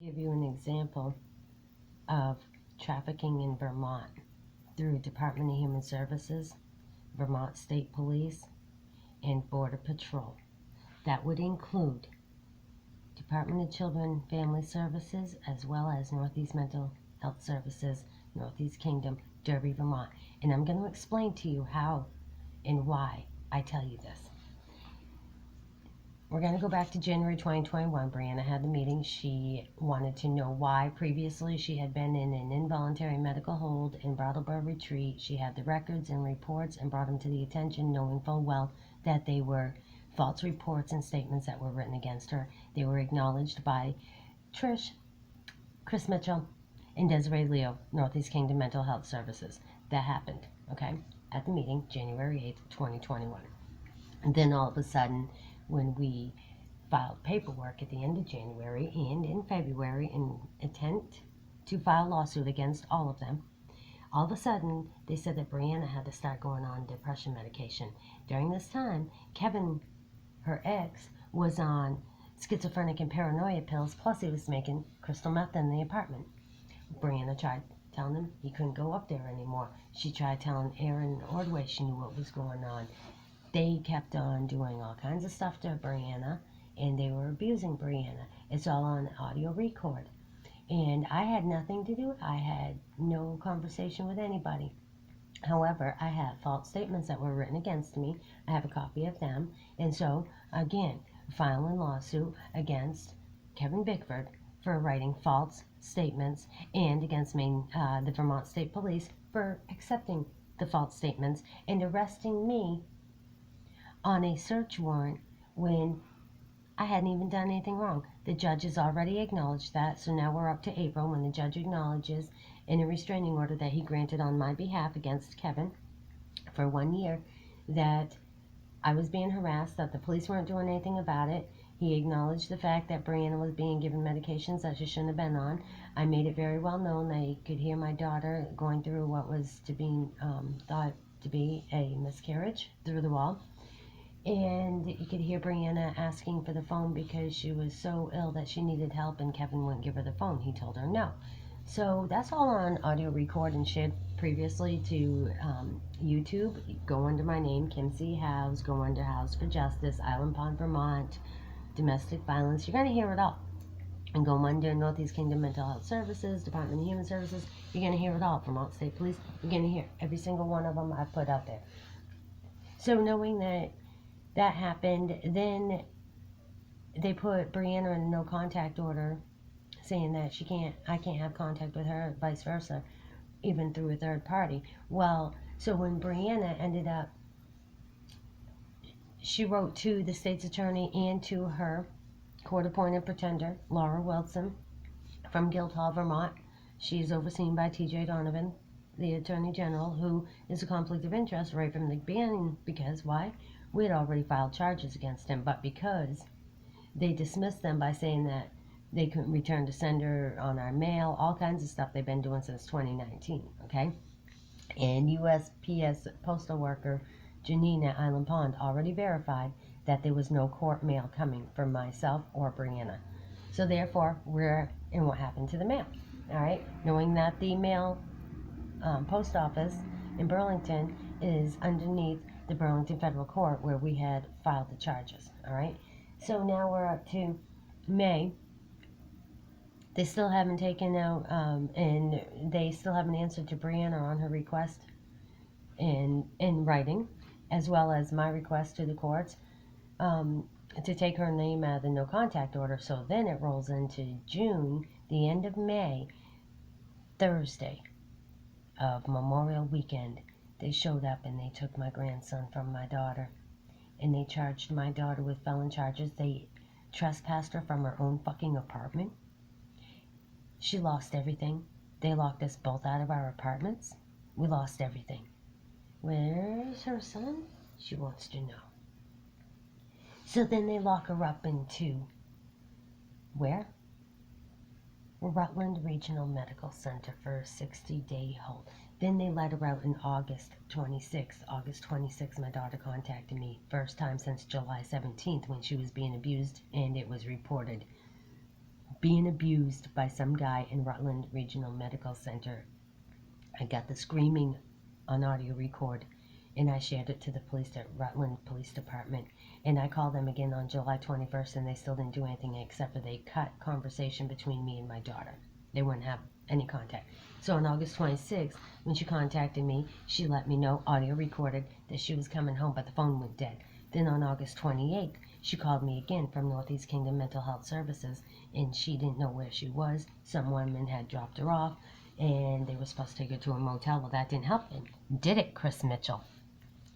Give you an example of trafficking in Vermont through Department of Human Services, Vermont State Police, and Border Patrol. That would include Department of Children and Family Services as well as Northeast Mental Health Services, Northeast Kingdom, Derby, Vermont. And I'm going to explain to you how and why I tell you this. We're going to go back to January 2021. Brianna had the meeting. She wanted to know why previously she had been in an involuntary medical hold in Brattleboro Retreat. She had the records and reports and brought them to the attention, knowing full well that they were false reports and statements that were written against her. They were acknowledged by Trish, Chris Mitchell, and Desiree Leo, Northeast Kingdom Mental Health Services. That happened, okay, at the meeting, January 8th, 2021. And then all of a sudden, when we filed paperwork at the end of January and in February in attempt to file a lawsuit against all of them, all of a sudden they said that Brianna had to start going on depression medication. During this time, Kevin, her ex, was on schizophrenic and paranoia pills, plus he was making crystal meth in the apartment. Brianna tried telling him he couldn't go up there anymore. She tried telling Aaron Ordway she knew what was going on. They kept on doing all kinds of stuff to Brianna, and they were abusing Brianna. It's all on audio record. And I had nothing to do. I had no conversation with anybody. However, I had false statements that were written against me. I have a copy of them. And so, again, filing lawsuit against Kevin Bickford for writing false statements and against the Vermont State Police for accepting the false statements and arresting me on a search warrant when I hadn't even done anything wrong. The judge has already acknowledged that, so now we're up to April when the judge acknowledges in a restraining order that he granted on my behalf against Kevin for 1 year that I was being harassed, that the police weren't doing anything about it. He acknowledged the fact that Brianna was being given medications that she shouldn't have been on. I made it very well known they could hear my daughter going through what was to be thought to be a miscarriage through the wall. And you could hear Brianna asking for the phone because she was so ill that she needed help and Kevin wouldn't give her the phone. He told her no. So that's all on audio record and shared previously to YouTube. Go under my name, Kim C. House. Go under House for Justice, Island Pond, Vermont, domestic violence. You're going to hear it all. And go under Northeast Kingdom Mental Health Services, Department of Human Services. You're going to hear it all. Vermont State Police. You're going to hear every single one of them I've put out there. So knowing that happened, then they put Brianna in a no contact order saying that I can't have contact with her, vice versa, even through a third party. Well, so when Brianna ended up, she wrote to the state's attorney and to her court-appointed pretender, Laura Wilson, from Guildhall, Vermont. She's overseen by T.J. Donovan, the Attorney General, who is a conflict of interest right from the beginning, because why? We had already filed charges against him, but because they dismissed them by saying that they couldn't return to sender on our mail, all kinds of stuff they've been doing since 2019, okay? And USPS postal worker Janine at Island Pond already verified that there was no court mail coming from myself or Brianna. So therefore, we're in what happened to the mail, all right? Knowing that the mail post office in Burlington is underneath the Burlington Federal Court where we had filed the charges, all right? So now we're up to May. They still haven't taken out, and they still haven't answered to Brianna on her request in writing, as well as my request to the courts to take her name out of the no contact order. So then it rolls into June, the end of May, Thursday of Memorial Weekend. They showed up and they took my grandson from my daughter, and they charged my daughter with felon charges. They trespassed her from her own fucking apartment. She lost everything. They locked us both out of our apartments. We lost everything. Where's her son? She wants to know. So then they lock her up into where? Rutland Regional Medical Center for a 60-day hold. Then they let her out in August 26th. August 26th, my daughter contacted me. First time since July 17th when she was being abused, and it was reported being abused by some guy in Rutland Regional Medical Center. I got the screaming on audio record, and I shared it to the police at Rutland Police Department. And I called them again on July 21st, and they still didn't do anything except for they cut conversation between me and my daughter. They wouldn't have any contact. So on August 26th, when she contacted me, she let me know, audio recorded, that she was coming home, but the phone went dead. Then on August 28th, she called me again from Northeast Kingdom Mental Health Services, and she didn't know where she was. Some women had dropped her off, and they were supposed to take her to a motel. Well, that didn't help. Did it, Chris Mitchell?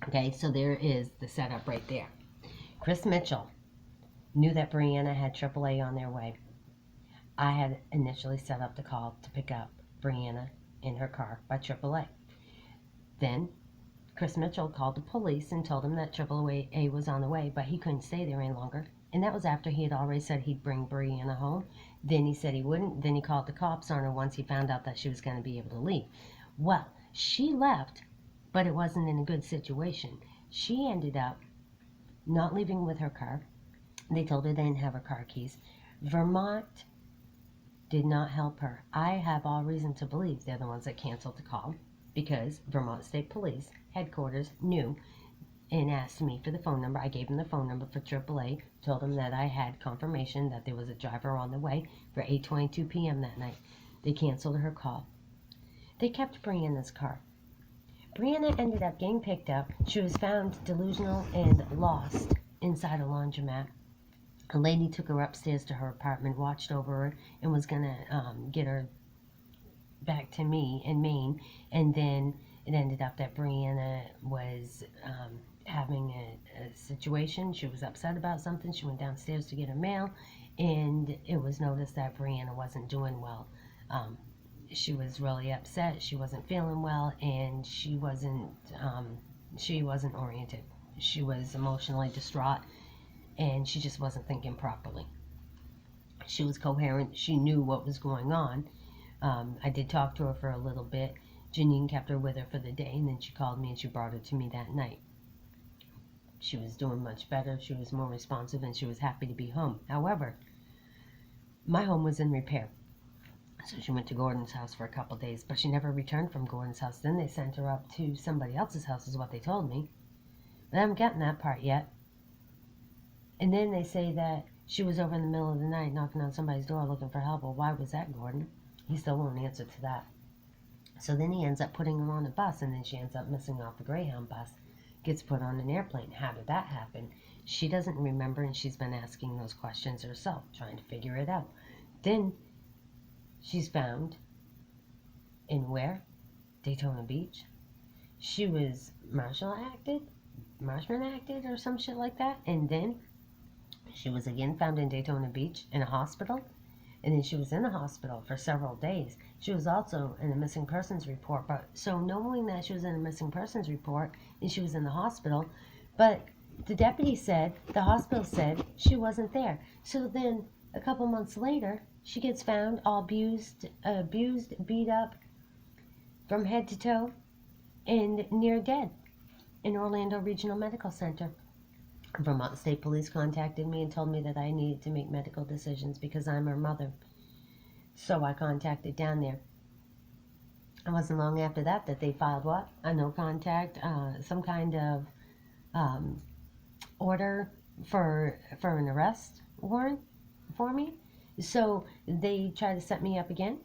Okay, so there is the setup right there. Chris Mitchell knew that Brianna had AAA on their way. I had initially set up the call to pick up Brianna in her car by AAA. Then Chris Mitchell called the police and told them that AAA was on the way, but he couldn't stay there any longer. And that was after he had already said he'd bring Brianna home. Then he said he wouldn't. Then he called the cops on her once he found out that she was going to be able to leave. Well, she left, but it wasn't in a good situation. She ended up not leaving with her car. They told her they didn't have her car keys. Vermont did not help her. I have all reason to believe they're the ones that canceled the call, because Vermont State Police headquarters knew and asked me for the phone number. I gave them the phone number for AAA, told them that I had confirmation that there was a driver on the way for 8:22 p.m. that night. They canceled her call. They kept Brianna's car. Brianna ended up getting picked up. She was found delusional and lost inside a laundromat. A lady took her upstairs to her apartment, watched over her, and was going to get her back to me in Maine. And then it ended up that Brianna was having a situation. She was upset about something. She went downstairs to get her mail, and it was noticed that Brianna wasn't doing well. She was really upset. She wasn't feeling well, and she wasn't oriented. She was emotionally distraught, and she just wasn't thinking properly. She was coherent. She knew what was going on. I did talk to her for a little bit. Janine kept her with her for the day, and then she called me and she brought her to me that night. She was doing much better. She was more responsive, and she was happy to be home. However, my home was in repair. So she went to Gordon's house for a couple days, but she never returned from Gordon's house. Then they sent her up to somebody else's house, is what they told me. But I haven't gotten that part yet. And then they say that she was over in the middle of the night knocking on somebody's door looking for help. Well, why was that, Gordon? He still won't answer to that. So then he ends up putting her on a bus, and then she ends up missing off the Greyhound bus, gets put on an airplane. How did that happen? She doesn't remember, and she's been asking those questions herself, trying to figure it out. Then she's found in where? Daytona Beach. She was marshman acted or some shit like that. And then she was again found in Daytona Beach in a hospital. And then she was in a hospital for several days. She was also in a missing persons report. But so knowing that she was in a missing persons report and she was in the hospital, but the deputy said, the hospital said she wasn't there. So then a couple months later, she gets found all abused, beat up from head to toe, and near dead in Orlando Regional Medical Center. Vermont State Police contacted me and told me that I needed to make medical decisions because I'm her mother. So I contacted down there. It wasn't long after that they filed what? A no contact, some kind of order for an arrest warrant for me. So they try to set me up again.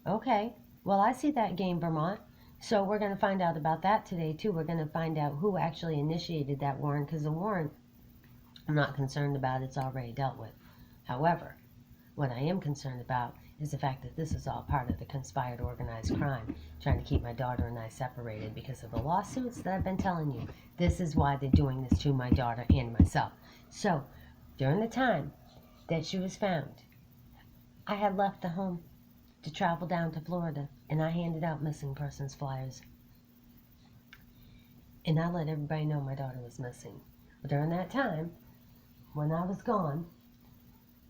Okay, well, I see that game, Vermont. So we're going to find out about that today, too. We're going to find out who actually initiated that warrant, because the warrant I'm not concerned about. It's already dealt with. However, what I am concerned about is the fact that this is all part of the conspired organized crime, trying to keep my daughter and I separated because of the lawsuits that I've been telling you. This is why they're doing this to my daughter and myself. So, during the time that she was found, I had left the home to travel down to Florida, and I handed out missing persons flyers. And I let everybody know my daughter was missing. But during that time, when I was gone,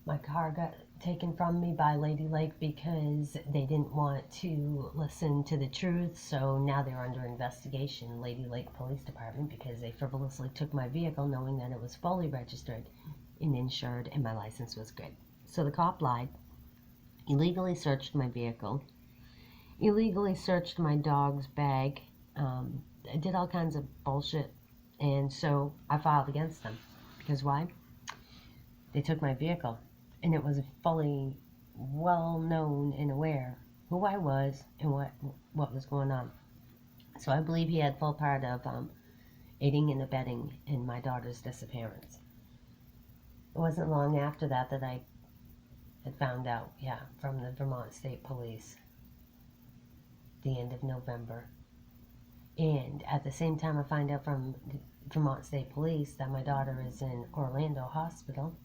my car got taken from me by Lady Lake because they didn't want to listen to the truth. So now they're under investigation, Lady Lake Police Department, because they frivolously took my vehicle knowing that it was fully registered and insured and my license was good. So the cop lied. illegally searched my vehicle, illegally searched my dog's bag. I did all kinds of bullshit, and so I filed against them. Because why? They took my vehicle, and it was fully well known and aware who I was and what was going on. So I believe he had full part of aiding and abetting in my daughter's disappearance. It wasn't long after that that I had found out, from the Vermont State Police, the end of November. And at the same time I find out from the Vermont State Police that my daughter is in Orlando Hospital,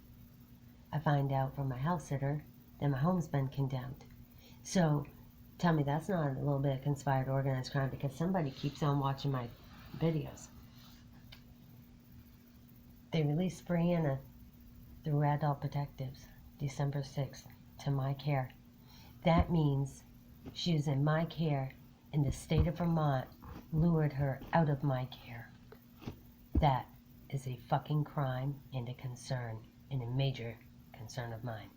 I find out from my house sitter that my home's been condemned. So tell me that's not a little bit of conspired organized crime, because somebody keeps on watching my videos. They released Brianna through Adult Protectives December 6th to my care. That means she is in my care, and the state of Vermont lured her out of my care. That is a fucking crime and a concern, and a major concern of mine.